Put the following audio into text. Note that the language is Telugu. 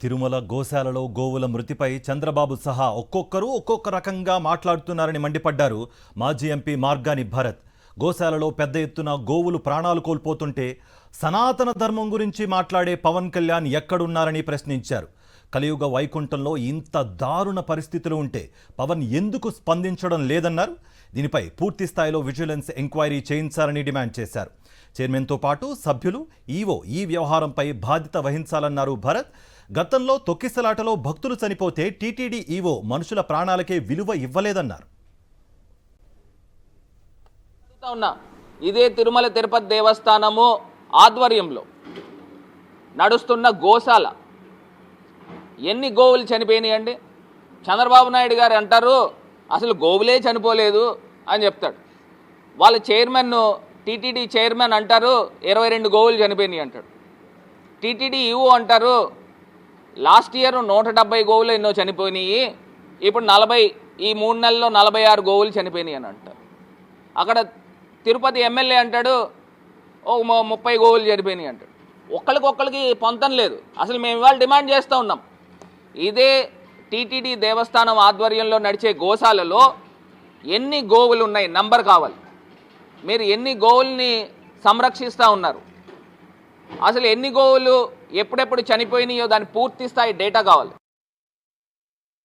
తిరుమల గోశాలలో గోవుల మృతిపై చంద్రబాబు సహా ఒక్కొక్కరు ఒక్కొక్క రకంగా మాట్లాడుతున్నారని మండిపడ్డారు మాజీ ఎంపీ మార్గాని భరత్. గోశాలలో పెద్ద ఎత్తున గోవులు ప్రాణాలు కోల్పోతుంటే సనాతన ధర్మం గురించి మాట్లాడే పవన్ కళ్యాణ్ ఎక్కడున్నారని ప్రశ్నించారు. కలియుగ వైకుంఠంలో ఇంత దారుణ పరిస్థితులు ఉంటే పవన్ ఎందుకు స్పందించడం లేదన్నారు. దీనిపై పూర్తి స్థాయిలో విజిలెన్స్ ఎంక్వైరీ చేయించాలని డిమాండ్ చేశారు. చైర్మన్తో పాటు సభ్యులు ఈవో ఈ వ్యవహారంపై బాధ్యత వహించాలన్నారు భరత్. గతంలో తొక్కిసలాటలో భక్తులు చనిపోతే టీటీడీ ఈవో మనుషుల ప్రాణాలకే విలువ ఇవ్వలేదన్నారు. ఇదే తిరుమల తిరుపతి దేవస్థానము ఆధ్వర్యంలో నడుస్తున్న గోశాల ఎన్ని గోవులు చనిపోయినాయండి? చంద్రబాబు నాయుడు గారు అంటారు అసలు గోవులే చనిపోలేదు అని చెప్తాడు. వాళ్ళ చైర్మన్ టీటీడీ చైర్మన్ అంటారు 22 గోవులు చనిపోయినాయి అంటాడు. టీటీడీ ఈవో అంటారు లాస్ట్ ఇయర్ 170 గోవులు ఎన్నో చనిపోయినాయి, ఇప్పుడు 40 ఈ 3 నెలల్లో 46 గోవులు చనిపోయినాయి అని అంటారు. అక్కడ తిరుపతి ఎమ్మెల్యే అంటాడు 30 గోవులు చనిపోయినాయి అంటాడు. ఒక్కరికి పొంతం లేదు. అసలు మేము ఇవాళ డిమాండ్ చేస్తూ ఉన్నాం, ఇదే టీటీడీ దేవస్థానం ఆధ్వర్యంలో నడిచే గోశాలలో ఎన్ని గోవులు ఉన్నాయి నంబర్ కావాలి. మీరు ఎన్ని గోవుల్ని సంరక్షిస్తూ ఉన్నారు, అసలు ఎన్ని గోవులు ఎప్పుడెప్పుడు చనిపోయినాయో దాని పూర్తి స్థాయి డేటా కావాలి.